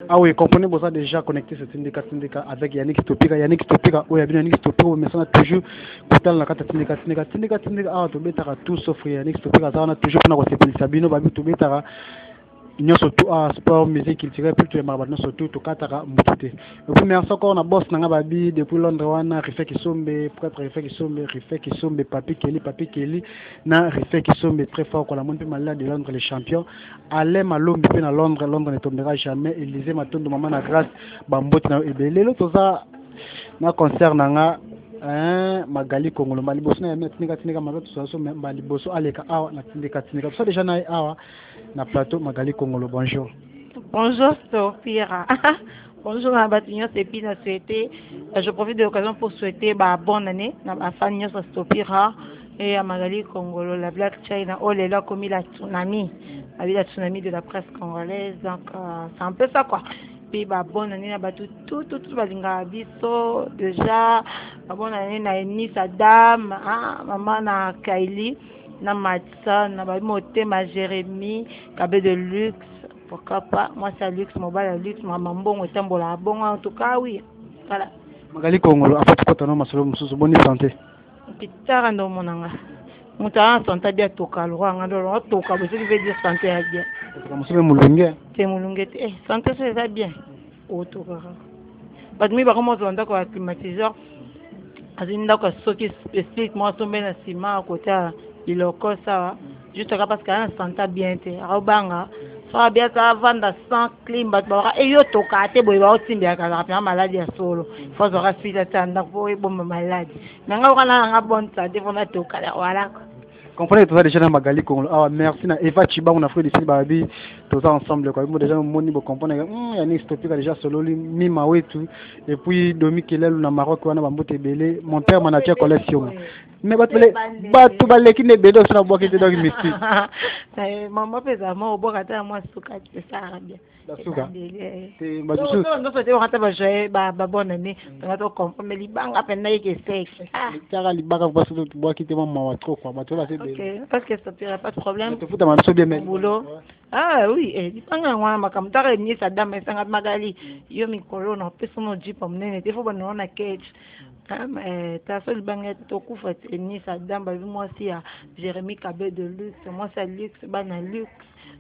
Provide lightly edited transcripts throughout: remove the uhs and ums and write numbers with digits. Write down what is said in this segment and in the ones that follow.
Ah oui, comprenez, vous avez déjà connecté ce syndicat avec Yannick Topika. Yannick Topika, oui, Yannick Topika, mais ça a toujours coûté la carte syndicat. Ah, tu mets tout sauf Yannick Topika, ça on a toujours pour nous Sabino, babi, tu mets nyonso tu sport musique culturelle plutôt mabana nyonso tu tokataka mutute. Et puis merci encore na boss nanga babi depuis Londres wana Rifé Kisombe prêtre Rifé Kisombe Papi Kelly na Rifé Kisombe très fort kwa la monde malade de Londres les champions. Alain Malombi pe na Londres ne tombera jamais. Élisée Matondo maman na grâce bamboti na ebele lo toza na concert nanga Magali Kongolo maliboso na yamia tinika mabato so maliboso aleka awa na tinika so déjà na awa na plateau Magali Kongolo. Bonjour. Bonjour Sophia. Bonjour à Batignon Sepi à souhaiter. Je profite de l'occasion pour souhaiter bonne année à ma famille Sophia et à Magali Kongolo, la Black China. Oh là là, comme la tsunami, la tsunami de la presse congolaise. Donc c'est un peu ça quoi. Puis bonne année à tout balinga biso déjà. Bonne année na Eni Sadam, maman na Kylie. Na Matsa, na Moté, ma Jérémy, Kabé de luxe, pourquoi pas, moi c'est luxe, mobile luxe, ma mambo, la bon, en tout cas, oui. Voilà. Magali Kongolo, a fait ton nom, bonne santé. Pitara ndo monanga. Mutara santé bien toka, le roi, on toka, ce qui veut dire santé bien. C'est Moulungue. C'est Moulungue, santé c'est bien. Au toka. Parce que moi, je suis un climatiseur. Je suis un soki spécifique, moi, je suis un ciment à côté. Il est ça juste parce qu'il a un santé bien té robanga ça bien ça vendre sans clim et yo tokate boy ba otimbi ka maladie ya solo faut se rassurer tanda pour bon maladie nanga wana nga bonne santé pour na tokala voilà. Comprenez tout ça déjà dans Magali Kongolo. Ah merci na Eva Chiba on a fait ici babi tous ensemble quoi. Moi déjà moni bo comprendre Yannick Topika déjà solo mi mawetu et puis Domi Kelelu na Maroc wana bambote belé mon père m'a acheté collection. Mais batu baleki ne bedo sur la boîte de dog mysti. Maman pesa moi boka ta moi suka ça bien. Dasuka. C'est badusu. Non c'était on rata ba bonne année. On to comprendre mais libanga pena yeke sexe. Tara libanga parce que tu bois quitter maman wa trop quoi. Bato là c'est OK, parce que ça tira pas de problème. Tu fous ta maman bien boulot. Ah oui, libanga wana makamtaka ni sa dame sanga Magali. Yo mikolo na pesa no jeep mnene. Te faut bana na cage. Ta seule bangue tokufa ni sa dame ba moi aussi à Jérémy Kabé de luxe, moi c'est luxe bana luxe.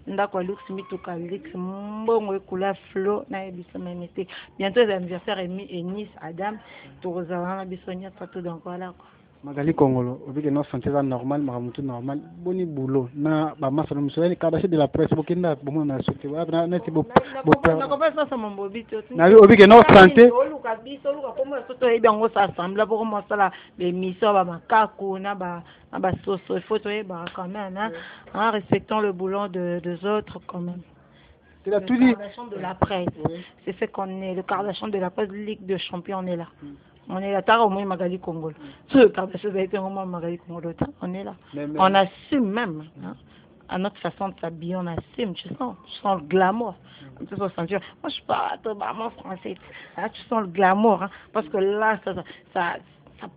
Ndako luxe mituka luxe mbongo ekula flow na biso memete. Bientôt les anniversaire et Nice Adam tozala biso nyata tout donc voilà quoi. Magali Kongolo, au que notre santé normal, maramutu normal, boni boulot. Na ba masa no musole Kardashians de la presse bokinda bomo na sote. Na ti bo na compare ça mon bobito. Na au que notre santé. Oluka biso oluka comme soto e bango ça assemble pour commencer la l'émission ba makako na ba soso photo e ba quand même en respectant le boulot des autres quand même. C'est la tout dit. De la presse. C'est ce qu'on est le Kardashian de la presse Ligue de Champions on est là. On est là, tard au moins Magali Kongolo. Ce Kardashian a été au moins Magali Kongolo. On est là. On assume même. Hein, à notre façon de s'habiller, on assume. Tu sens le glamour. Tu sens sentir. Moi, je parle vraiment français. Là, tu sens le glamour. Hein, parce que là, ça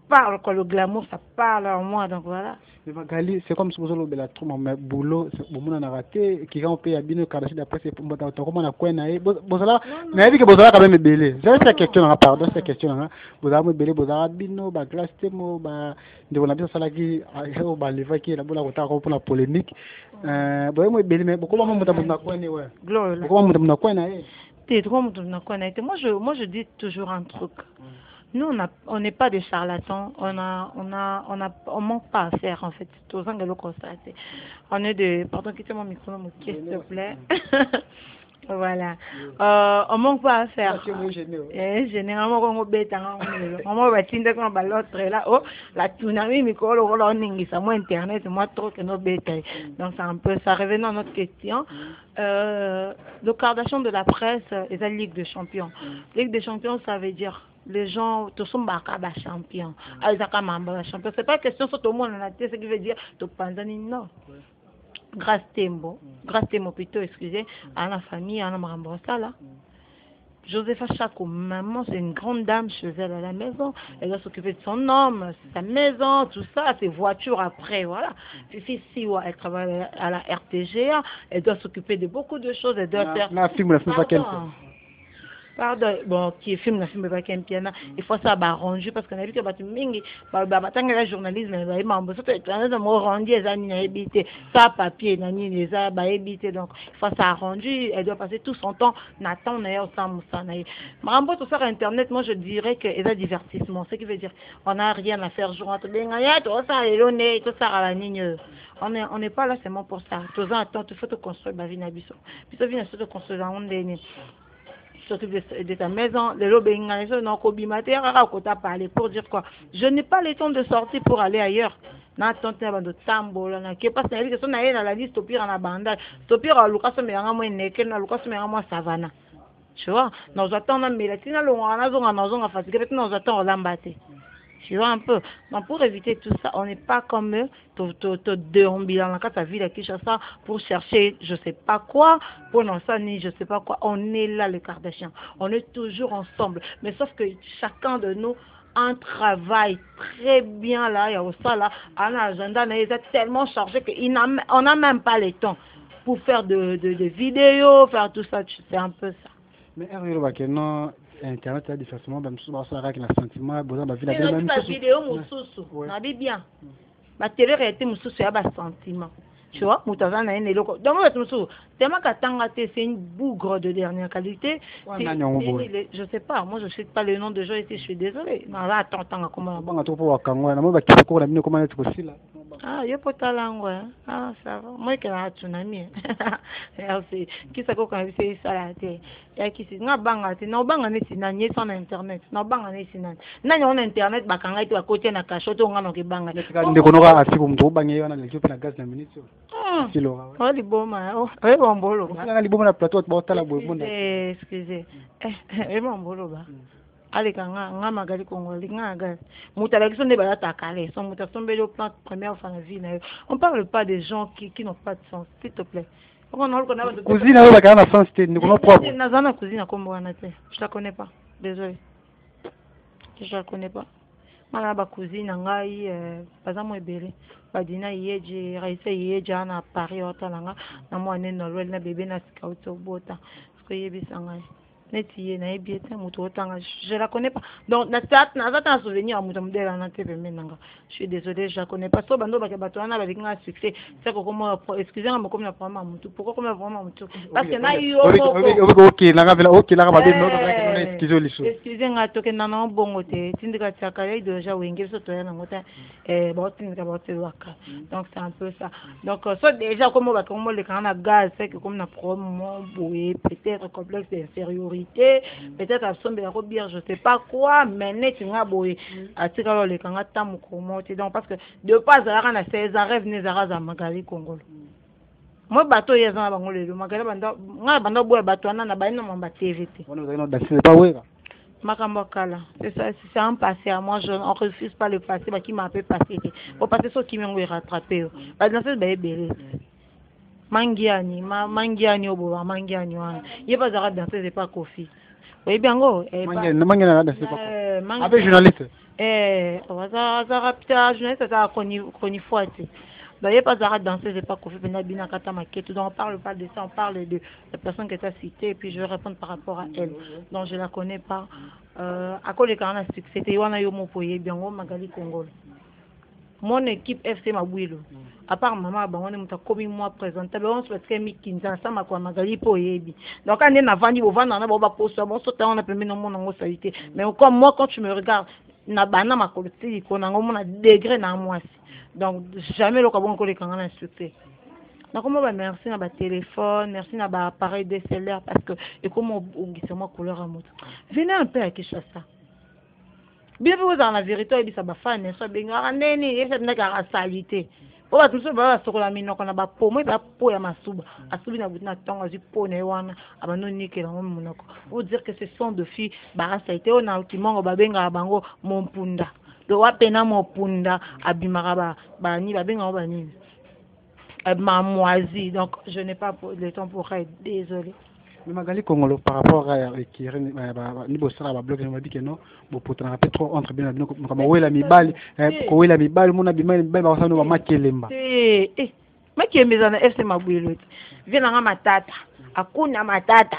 parle, quoi, le glamour, ça parle en moi. Donc voilà. Mais Magali, c'est comme si vous avez la troupe, mais boulot, vous avez raté, qui ont payé à bien le Kardashian d'après, c'est pour comment on a quoi, mais que vous avez quand même belé. C'est cette question, pardon, cette question. Vous avez belé, vous avez bino, bah, glace, temo, bah, de on a bien ça là qui, bah, les vagues qui, la boule à retard pour la polémique. Vous avez belé, mais pourquoi on m'a quoi, ouais. Pourquoi on m'a quoi, t'es trop, moi, je dis toujours un truc. Nous, on n'est pas des charlatans, on manque pas à faire en fait. Tout ça, on est des, pardon, quittez mon micro, s'il te plaît. Voilà. On manque pas à faire. Généralement, on bête, on va tinder comme l'autre là. Oh, la tsunami, micro, le rôle ça moi internet, moi trop que nos bêtes. Donc c'est un peu ça. Revenons à notre question. Le Kardashian de la presse est la Ligue des Champions. Ligue des Champions, ça veut dire les gens, tous sont champions. Champion. C'est pas question sur tout le monde, ce qui veut dire, tout Panzani, non. Grâce Tembo plutôt, excusez, à la famille, à la Marambrosa, là. Josepha Chako, maman, c'est une grande dame chez elle à la maison. Elle doit s'occuper de son homme, sa maison, tout ça, ses voitures après, voilà. Fifi Siwa, elle travaille à la RTGA, elle doit s'occuper de beaucoup de choses, elle doit faire... Pardon, bon, qui filme la film, il faut ça arranger parce qu'on a vu que Mingi, la journalisme, ça papier, donc il faut s'arranger, elle doit passer tout son temps, n'attend d'ailleurs ça, tout ça internet, moi je dirais que c'est un divertissement, ce qui veut dire on n'a rien à faire, on n'est pas là seulement pour ça. Tout le temps, il faut te construire ma vie, puis ça vient de construire la honte s'occupe de ta maison, les parler pour dire quoi. Je n'ai pas le temps de sortir pour aller ailleurs. Na tonte ba do tambola na ke pas na li que son na la liste au pire en abandon. Au pire Lucas me nga mo neke na Lucas me nga mo savana. Tu vois, nous attendons mais la tina lo na zonga fatigué, nous attendons l'embâter. Tu vois un peu. Donc pour éviter tout ça, on n'est pas comme eux, te déambulant dans ta ville à Kinshasa pour chercher je sais pas quoi, pour non ça ni je sais pas quoi. On est là les Kardashians. On est toujours ensemble. Mais sauf que chacun de nous un travail très bien là, il y a ça là, un agenda tellement chargé qu'on n'a même pas le temps pour faire de vidéos, faire tout ça. C'est un peu ça. Mais non. Internet il y a des facilement ça avec un sentiment besoin de vie la même vidéo mususu na bien ba télé réalité mususu ya ba sentiment tu vois mutaza na ene loko donc mususu tellement katanga te c'est une bougre de dernière qualité je sais pas moi je sais pas le nom de gens ici je suis désolé na là attends comment bon to pour wakangwa na mo ba kiko na bino comment être possible ah yo potalango ah ça va moi que la tsunami merci qui ça ko kan c'est ça la te ya kisi nga banga te na banga ne sinanye sans internet na banga ne sinanye nani on internet bakanga itu akote na kashoto ngano ke banga ndeko noka asiku mtu bange yana le kipe na gas na minute kilo oh liboma oh bombolo nga liboma na plateau ba tala bombona excusez bombolo ba allez nga magali congolais nga gas mutala kiso ne ba ta kale son muta sombele au plan première fois la vie na on parle pas des gens qui n'ont pas de sens s'il te plaît. Cousine avec un sens c'était nous connaissons pas. Nazana cousine comme je la connais pas. Désolé. Je la connais pas. Mala ba cousine ngai par exemple ebele. Ba dina yeje raisa yeje na Paris otalanga na mo ane no na bébé na scout bota. Parce que yebisa ngai. Neti na ebiete muto otanga je la connais pas. Donc na un souvenir muto mdela na tebe menanga. Je suis désolé, je la connais pas. So bando ba batwana ba linga succès. C'est comment excusez-moi comme na prendre muto. Pourquoi comme vraiment muto? Parce que na yo OK là ba bien excusez liso. Excusez-moi to ke na no bongo te tindika tsaka ya deja wenge so to ya na ngota ba tindika ba waka. Donc c'est un peu ça. Donc so déjà comme ba comme le kana gaz c'est que comme na promo boé peut-être complexe d'infériorité. Peut-être à son bien je sais pas quoi mais net nga boy atika le kanga tamu komote donc parce que de pas à na 16 rêve ne zara za magali Congo moi bateau yezana bango le magali banda boy bateau na ba ina mamba TVT on nous a dans pas ouais makambo kala c'est ça c'est un passé à moi on refuse pas le passé qui m'a fait passer au passé so qui m'ont rattrapé ba dans ce ba ebele mangiani obo mangiani wana yeba zara danser c'est pas Kofi oui bien go mangiani danser pas avec journaliste zara pita journaliste ça koni foite donc yeba zara danser c'est pas Kofi bena bina kata maquette donc on parle pas de ça on parle de la personne que tu as citée et puis je vais répondre par rapport à elle donc je la connais pas à quoi les carnets c'était wana yo mo poye bien go magali Congo. Mon équipe FC Mabouilo. À part maman, on est comme moi présentable, on se fait mi kinza ça ma quoi magali po yebi. Donc quand on est avant on va na ba poste bon so on a permis non mon salité. Mais comme moi quand tu me regardes na bana ma koloti ko na ngomona degré na moi. Donc jamais le kabon ko le kanga na succès. Donc comment ba merci na ba téléphone, merci na ba appareil DSLR parce que et comment on gisse moi couleur à moto. Venez un peu à Kinshasa. Bien vous dans la vérité il ça ba fan ça benga neni et ça n'a qu'à salité o ba tuso ba so la mino kona ba po mo ba po ya masuba asubi na butina tonga zi po ne wana abano nikela ngo munoko pour dire que ce sont de filles ba salité on a ultimo ba benga bango mon punda do wa pena mon punda abimara ba ni ba benga ba ni mamoisi donc je n'ai pas le temps pour être désolé. Mais Magali Congolo par rapport à qui niveau ça va bloquer m'a dit que non bon pour t'en rappeler trop entre bien comme ouais la mi balle ko ouais la mi balle mon abima balle ba ça no ma kelemba Mais qui est mis en FC Mabouilo. Viens dans matata. Akuna matata.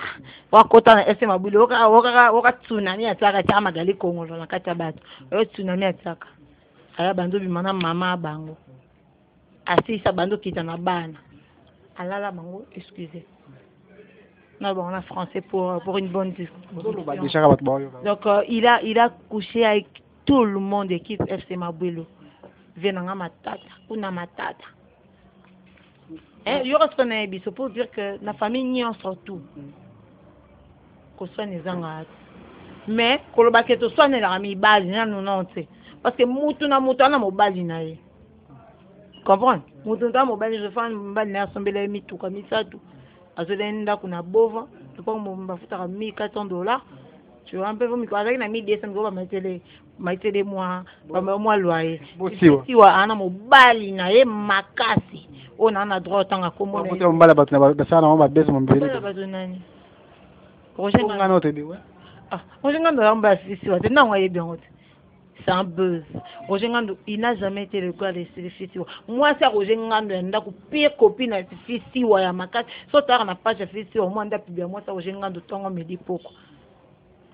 Wakota na FC Mabouilo. Oka tsunami ataka tia magali Congo na kati ya bato. Oyo tsunami ataka. Aya bando bimana mama bango. Asisa bando kita na bana. Alala bango, excusez. Non, bon, on a français pour une bonne discussion. Donc, il a couché avec tout le monde équipe FC Mabouilo. Venanga matata, una matata. Il y aura ce qu'on a dit, c'est pour dire que la famille n'y en sort tout. Qu'on soit les angas. Mais, quand le baquet soit les amis bali, non, parce que moutuna na mo bali na ye. Comprends? Moutuna mo bali, je fais un bali na assemblée mi tout comme ça tout. Azolenda kuna bova, tu peux me faire $1,400. Tu vois un peu vous avec na 1,200 go ba télé moi loyer. Si wa ana mo bali na ye makasi. On a droit tanga komo na. On bala batuna ba sana ba bese mo mbele. Bala batunani. Roger ngano te biwe. Ah, Roger ngano amba sisi wa te na wa ye bien hote. C'est un buzz. Roger Ngando, il n'a jamais été le gars de ces filles. Moi, c'est Roger Ngando, il a pire copine à ces filles ou à ma case. Soit tu as une page de filles, au moins, moi, c'est Roger Ngando, ton me dit pourquoi.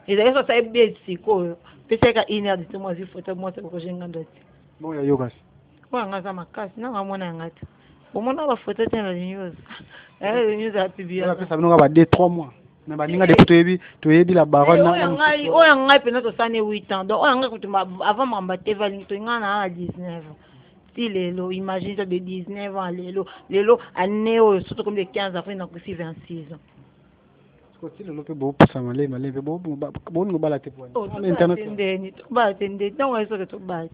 Et d'ailleurs, ça est bien ici, quoi. Peut-être qu'il y a une heure de moi, il faut que moi, c'est Roger Ngando. Bon, il y a yoga. Ouais, on a ma case. Non, on a un gâteau. Au moins, on va photo dans la news. La news a publié. Ça va 2-3 mois. Mais baninga depuis tu yebi la baronne oya ngai pena to sane 8 ans donc oya ngai avant m'embater valing to ngana à 19 ans si lelo imagine de 19 ans lelo année surtout comme de 15 après donc 26 ans si lelo pe bo pusa malé pe bo ngo bala te po internet ndeni to ba tende donc eso que to ba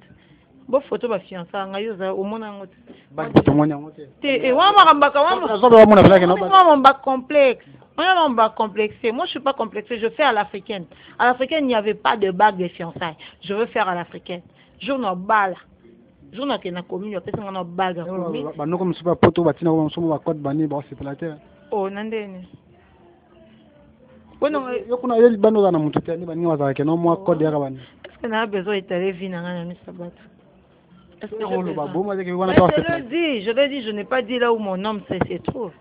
bo photo ba fiancé ngai yo au mona ngote ba to monya ngote te wa makambaka wa mona blague no ba complexe. On va complexer. Moi, je ne suis pas complexée. Je fais à l'africaine. À l'africaine, il n'y avait pas de bague de fiançailles. Je veux faire à l'africaine. Je n'ai pas je n'ai pas commis. Je n'ai pas bague. Je n'ai pas poto. Je n'ai pas code bani. C'est pour la terre. Oh, nandene. Yo kuna yeli bando na mutu tani bani waza ke no mo code ya kabani. Est-ce que na besoin d'étaler vie na ngana sabat? Est-ce que je le dis, je n'ai pas dit là où mon homme se trouve.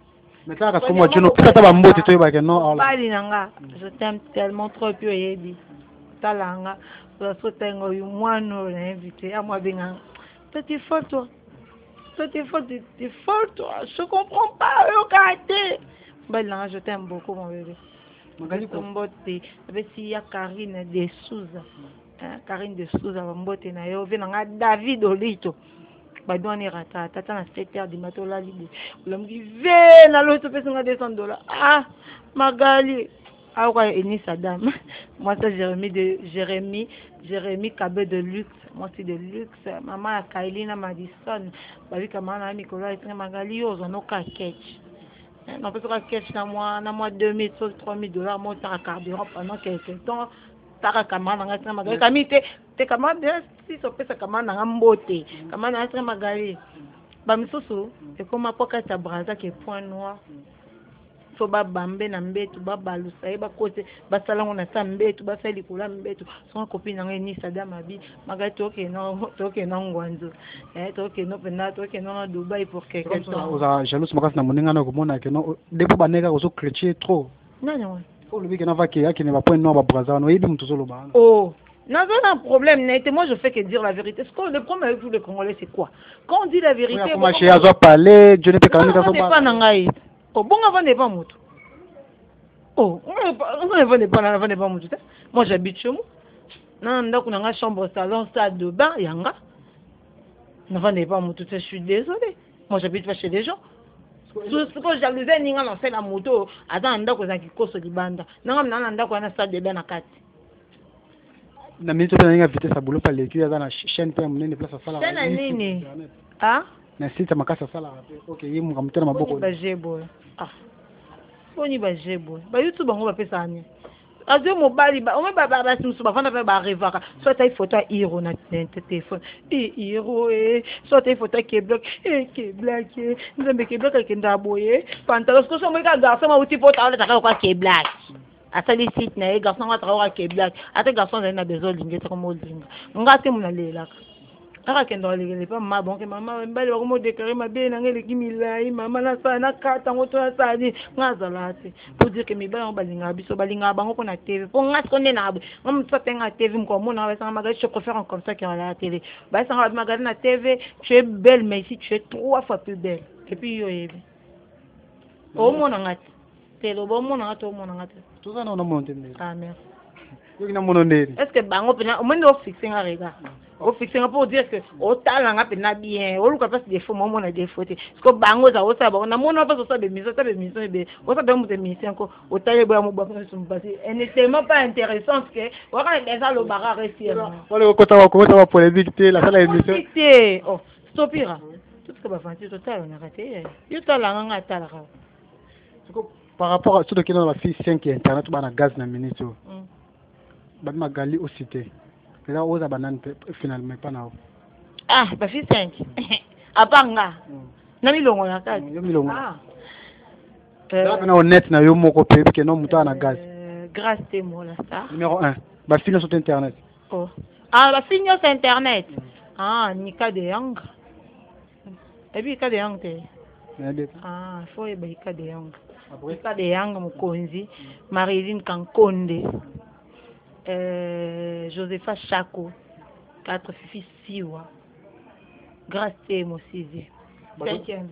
Mais ça parce que moi tu no pita ba mbote to ba ke no. Bali nanga, je t'aime tellement trop puis yebi. Talanga, la sotengo yu mwano l'invité à moi benga. T'es folle toi. T'es folle toi. Je comprends pas le caractère. Bali nanga, je t'aime beaucoup mon bébé. Magali ko mbote, avec si ya Karine de Souza. Karine de Souza mbote na yo venanga David Olito. Badouane rata tata na 7h du matin là libre l'homme qui vient à l'autre personne à $200 ah Magali ah ouais Eni Sadam moi ça Jérémy Cabé de luxe moi c'est de luxe maman à Kailina Madison bah oui comment na Nicolas et Magali aux on a catch non peut pas catch na moi $2,000 $3,000 moi ça carburant pendant quelques temps taka kamana ngatra magali kamite te kamana si sopesa kamana ngambote kamana ngatra magali ba misusu e koma poka ta braza ke point noir so ba bambe na mbetu ba balusa e ba kote ba salango na sa mbetu ba sali kula mbetu so copine nga ni Sadam abi magali toke no ngwanzo toke no pena toke no Dubai pour quelqu'un oza jalouse makasi na moninga na komona ke no depuis baneka ko so chrétien trop non oh, le week-end avant qu'il y a qui ne va pas une braza, non, il dit tout seul. Oh, non, c'est un problème. Moi, je fais que dire la vérité. Le problème avec vous, les Congolais, c'est quoi? Quand on dit la vérité. Oui, comment chez Azo parler, Dieu ne peut pas nous dire. Oh, bon, avant n'est pas moutou. Oh, on n'est pas moutou. Moi, j'habite chez moi. Non, on a une chambre, salon, salle de bain, yanga. N'avant n'est pas moutou. Je suis désolé. Moi, j'habite pas chez les gens. Ce que j'avais dit, c'est la moto. Attends, on a qui cause du banda. Non, on a un stade de ben à 4. Na minute on a invité sa boulot par l'équipe dans la chaîne pour mener place à sala. C'est la ligne. Ah? Na site makasa sala. OK, yimu kamtena maboko. Ba jebo. Ah. Boni ba jebo. Ba YouTube on va faire ça ni. Azo mobile ba, on ba simsu ba fanda ba revaka. Soit ta photo hero na téléphone. Hero soit ta photo qui bloque qui black. Nzambe qui bloque qui ndaboye. Pantalon ko so mo ka garçon ma uti photo ala ta ka qui black. Asali site na garçon wa tra qui black. Ate garçon na besoin linge ta ko mo linga. Ngati mo na lela. aka kendo le pas ma bon que maman mbali ba ko déclarer ma be na ngeli kimilai maman na sa na kata ngoto na sa ni ngazalati pour dire que mi ba balinga biso balinga bango ko na TV pour ngas ko ne na ngam tsote nga TV mko mona ba sa magazi je préfère comme ça qu'à la télé ba sa magazi na TV tu es belle mais ici tu es 3 fois plus belle et puis yo yebi o mona ngati telo bo mona ngati o mona ngati tout ça non na monte ne ah merci yo na mono ndeni est-ce que bango pena o mendo fixer nga rega o fixer pour dire que o tala nga pena bien o luka pas des faux moments na des fautes parce que bango za o sa ba na mona pas ça be mission be o sa be mo de mission ko o tala bo mo ba so passer elle n'est tellement pas intéressante que o ka déjà le barra rester wala ko ta polémique te la sala émission oh stopira tout ce que ba fanti total on a raté yo tala nga tala ka par rapport à tout ce qui est dans la fille 5 qui internet ba na gaz na minute ba magali au cité là aux abanane finalement pas na ah ba fille 5 apanga na milongo ya kati yo milongo là na honnête na yo moko pe que non muta na gaz grâce te mo la ça numéro 1 ba fille sur internet oh ah ba fille sur internet ah nika de yang et puis ka de yang te ah faut e ba ka de yang ka de yang mukonzi Marilyn Kankonde Josepha Chako 4 fifi siwa grâce mo sizi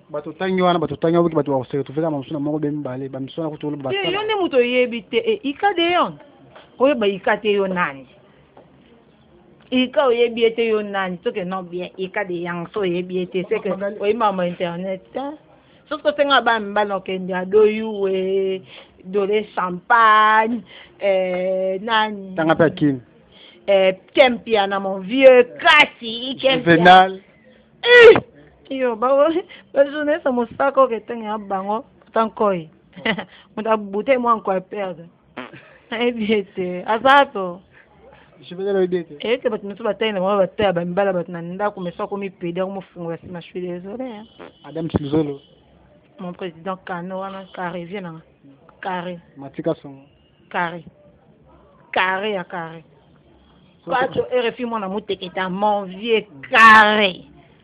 bato tangi wana bato tangi obuki bato wakose to feza mamsuna moko be mbale ba msuna ko to lo ba yo ne muto yebi te ika de yon ko ba ika te yo nani ika o yebi ete yo nani to ke no bien ika de yang so yebi ete c'est que o mama internet sauf que tenga ba mbalo ke ndia do yuwe do le champagne nani tanga pa kin Kempia na mon vieux kasi Venal yo ba journée ça mo sako ke tenga bango tankoi muta bute mo encore perdre et bien c'est azato je vais le dire que bat musu batayina mo bataya ba mbala bat na nda ko meso ko mi pede ko mo fungo ya sima suis désolé Adam Silzolo mon président Kano wana carré viens carré Matika son carré ya carré pas to RFI mon amour teketa mon vieux carré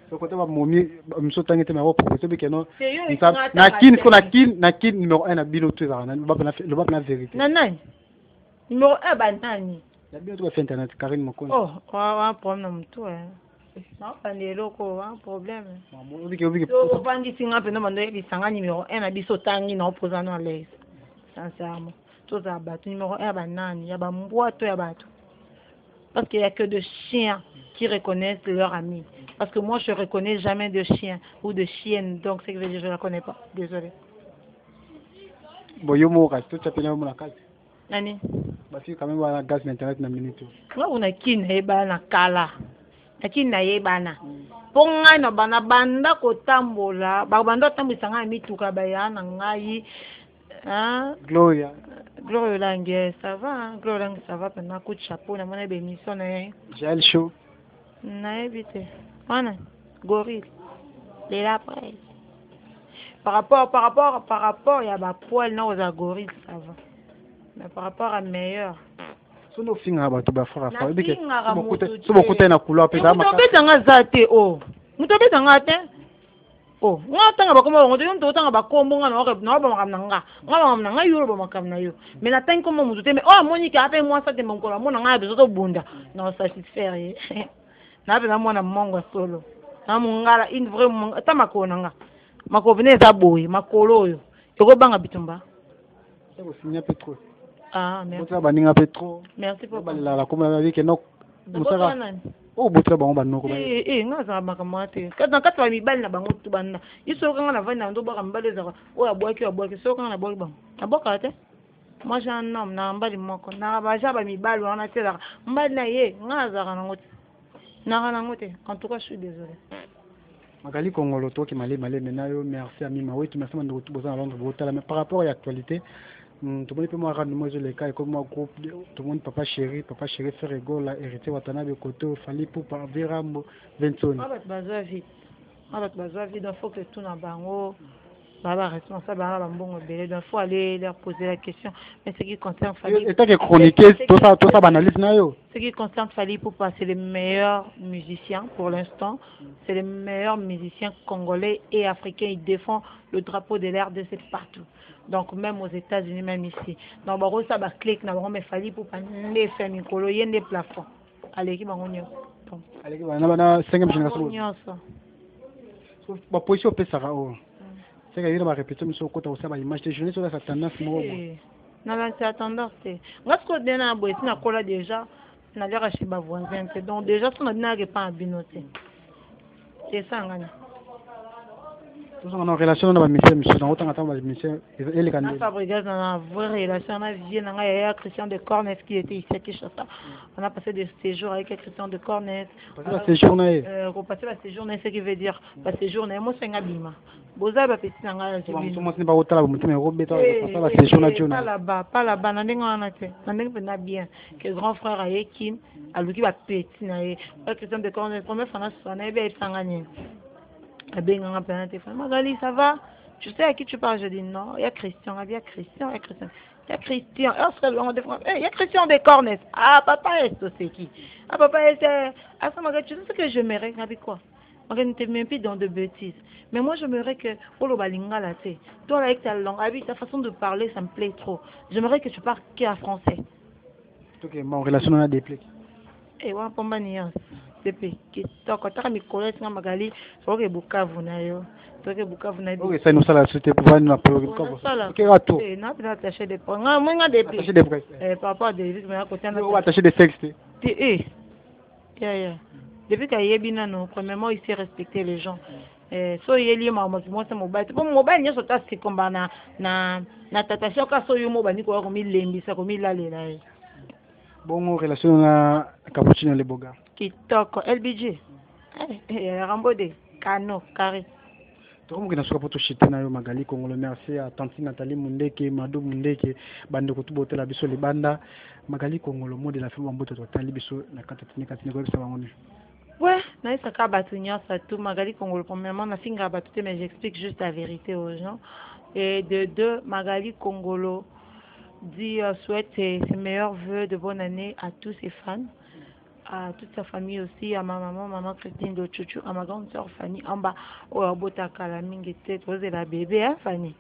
so côté ba momi mso tangete ma proposer be keno na kin numéro 1 na bino tu za na le ba na vérité nan numéro 1 ba nani la bio to internet Karine Mokoni oh wa problème tout non pas de loko un problème to bandi singa pe no mando e sanga numéro 1 na biso tangi na opposant à l'aise sincèrement tout ça battu numéro 1 ba nani ya ba mboato ya bato parce qu'il y a que de chiens qui reconnaissent leur ami parce que moi je reconnais jamais de chien ou de chienne donc c'est que je la connais pas désolé boyo mo ka to chapena mo na kazi nani basi quand même ba gaz internet na minute nga una kina e ba na kala akina ye bana ponga no bana banda ko tambola ba banda tambisa nga mituka ba ya na ngai Gloria langue ça va Gloria langue ça va pendant coup de chapeau na mona bémission na Jael show na éviter mana gorille les lapins par rapport il y a ba poil na aux gorille ça va mais par rapport à meilleur sono finga ba to ba fara fa bike so bokuta na kula pe da maka muto nga zate muto beta nga te nga tanga ba komo ngo to tanga ba kombo nga no ba makam na nga yuro ba makam na yo mais na tangi komo muto te mais Monique ape moi ça te monkola mona nga bezo to bunda non satisfaire na be na mona mongo solo na mungala in vraiment ta makona nga makovene za boy makolo yo to banga bitumba c'est ko signa petro merci. Merci pour la comme que non musaka butra bango banno ko ngaza makamate kada katwa mibali na bango tu banna iso kanga na vana ndo baka mbale za abwaki so kanga na boki bango aboka te moi j'ai un homme na mbali moko na baja ba mibali wana tela mbali na ye ngaza kana ngote na ngote en tout cas je suis désolé magali kongolo to ki male maintenant yo merci ami ma oui tu merci mando tu boza Londres botala mais par rapport à l'actualité tout le monde peut moi rendre moi les cas comme moi groupe tout le monde papa chéri faire rigole la hérité watana be côté fali pour par verambo Vincent avec bazavi donc faut que tout na bango baba responsable baba mbongo belé donc faut aller leur poser la question mais ce qui concerne famille et tant que chroniquer tout ça analyse na yo ce qui concerne Fally Ipupa, c'est les meilleurs musiciens pour l'instant. C'est les meilleurs musiciens congolais et africains. Ils défendent le drapeau de l'RDC partout. Donc même aux États-Unis, même ici. Donc bon, ça va cliquer, na bon mais Fally Ipupa ne fait micro, il y a des plafonds. Allez qui va on y a. Allez qui va na 5e génération. Ba position pe sara o. C'est que il va répéter monsieur côté au ça ba image de jeunesse sur la tendance mo. Non, c'est la tendance. Moi, ce qu'on a beau na kola déjà, na l'air chez ma voisin. Donc déjà, si on a pas un binoté. C'est ça, ngani. Tout en relation na ba monsieur na autant attendre ba monsieur et les candidats. Na Fabrigas na vraie relation na vie na ngaya Christian de Cornet qui était ici à Kinshasa. On a passé des séjours avec Christian de Cornet. On a séjour na on passé la séjour na ce qui veut dire la séjour na mo senga bima. Boza ba petit na ngaya je bi. Moi c'est pas autant la mutume robeta la séjour na Dieu. Pas là-bas na ndenge wana te. Na ndenge na bien que grand frère Ayekin aluki ba petit na ye. Christian de Cornet première fois na be sangani. Magali, ça va? Tu sais à qui tu parles? Je dis non, il y a Christian, il y a Christian, il y a Christian. Il y a Christian, il y a Christian des Cornets. Ah, papa, c'est qui? Ah, papa, c'est. Ah, ça, Magali, tu sais ce que je m'aimerais? Avec quoi? Magali, ne te mets plus dans de bêtises. Mais moi, je m'aimerais que. Oh, le balinga, là, tu sais. Toi, avec ta langue, avec ta façon de parler, ça me plaît trop. J'aimerais que tu parles qu'en français. Ok, mon relation a des plaies. Eh, ouais, pour ma nuance. Depuis quand tu as mes collègues na Magali, c'est que Bukavu na yo, c'est que Bukavu na. Ok, ça nous ça la société pour nous appeler Bukavu. Ok, à tout. Eh, na pas attaché des points. Moi des prix. Attaché des prix. Par rapport à des mais à côté na. On attaché des sexes. Eh. Ya. Depuis qu'il y a bien non, premièrement il sait respecter les gens. So yeli ma moi c'est mobile. Pour mobile il y a ça c'est comme na tatation ka so yo mobile ko mi lembisa ko mi lalela. Bon relation na Capuchino le Boga. Kitoko LBG. Rambode Kano Carré. Tout le monde qui chité na yo Magali Congolo merci à Tante Nathalie Mundeke Madou Mundeke bande ko tout boté la biso le banda Magali Congolo mot de la film mboto total biso na katini ko bisa bangone. Ouais, na ça ka batunya ça tout Magali Congolo premièrement na finga batute mais j'explique juste la vérité aux gens et de deux Magali Congolo dit souhaite ses meilleurs vœux de bonne année à tous ses fans, à toute sa famille aussi, à ma maman Christine de Chouchou, à ma grande soeur Fanny, en bas, au Botaka, la Mingete, posez la bébé, hein Fanny.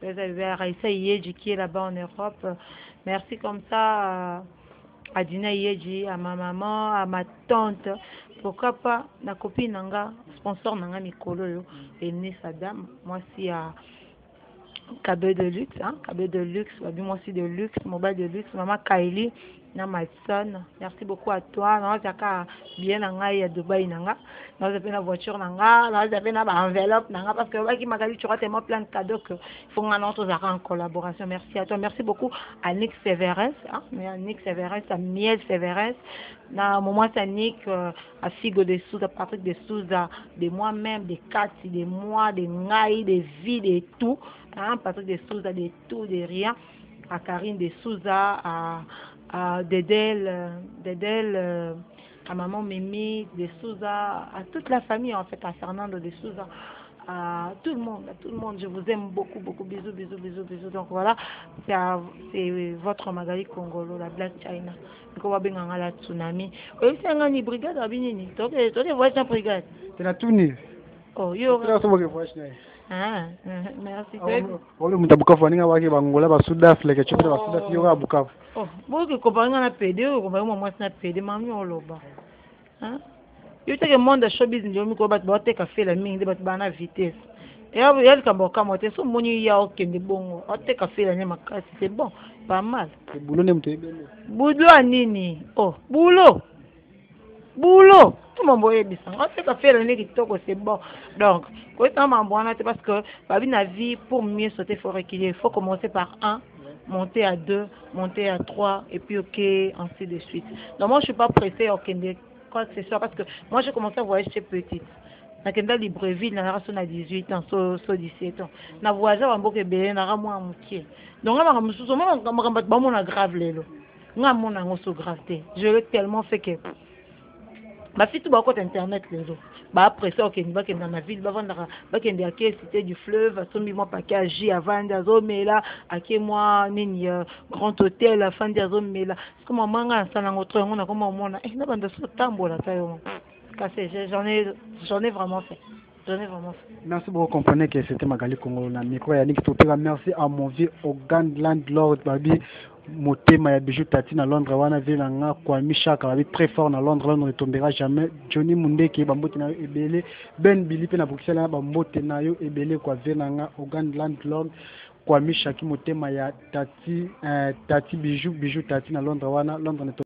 Vous avez Raïssa Yedji qui est là-bas en Europe. Merci comme ça à Dina Yedji, à ma maman, à ma tante. Pourquoi pas, la copine Nanga, sponsor Nanga Mikolo, et né sa dame, moi aussi à. KB de luxe, hein? KB de luxe, moi aussi de luxe, mobile de luxe, maman Kylie, na my son. Merci beaucoup à toi. Non, j'ai bien nanga à Dubaï nanga. Non, j'ai fait la voiture nanga, non, j'ai fait la enveloppe nanga parce que qui m'a dit tu auras tellement plein de cadeaux que faut qu'on annonce en collaboration. Merci à toi. Merci beaucoup à Nick Severus, hein? À Nick Severus, à Miel Severus. Na moment c'est Nick, à Figo de Souza, Patrick de Souza, de moi-même, de Cathy, de moi, de Ngaï, de Vie, de tout. Hein, Patrick de Souza, de tout, de rien, à Karine de Souza, à Dedel, à maman Mimi de Souza, à toute la famille en fait, à Fernando de Souza, à tout le monde, je vous aime beaucoup, bisous. Donc voilà, c'est votre Magali Congolo, la Black China. Donc on va bien la tsunami. Oui, c'est une brigade à Binini. Donc tu vois une brigade. C'est la tournée. Oh, yo. Ah, merci. Ole muta Bukavu aninga wake bangola ba Sud-Afrique chipre ba Sud-Afrique yoga Bukavu. Oh, boke ko banga na PD ko ba mo na PD mami oloba. Hein? Yo te que monde showbiz ndio mi ko ba te ka fela mingi ba bana vitesse. Et elle ka boka mote so moni ya okende bongo. O te ka fela ne makasi c'est bon, pas mal. Le boulot ne mte bele. Boulot anini? Oh, boulot. Tout le monde est bien. On sait qu'à faire le nez qui c'est bon. Donc, quand on c'est parce que la vie, pour mieux sauter, il faut reculer. Il faut commencer par 1, monter à 2, monter à 3, et puis OK, ainsi de suite. Donc, moi, je ne suis pas pressée à quoi que ce soit, parce que moi, j'ai commencé à voyager chez petite. Dans Libreville, dans la race à 18 ans, 17 ans. Dans voyagé à Mboke Bélé, dans la moi à Moukier. Donc, je grave grave. Je l'ai tellement fait que. ma fille tout côté internet les autres bah après ça ok va dans la ville va vendre va qu'il y a cité du fleuve sombi moi package avant d'azo mais là à moi nini grand hôtel à fin d'azo mais là comme manga ça na autre on a comme on a na bande so tambola ça cassé j'en ai vraiment fait. Merci beaucoup, comprenez que c'était Magali Congo na micro Yannick Topira. Merci à mon vieux Ogan Landlord Babi Motema ya bijou tati na Londres wana vila nga kwa Mishaka babi très fort na Londres ne tombera jamais. Johnny Mundeke bambote na ebele Ben Billy pe na Bruxelles bambote na yo ebele kwa vila nga Ogan Landlord kwa Mishaki Motema ya tati bijou tati na Londres wana Londres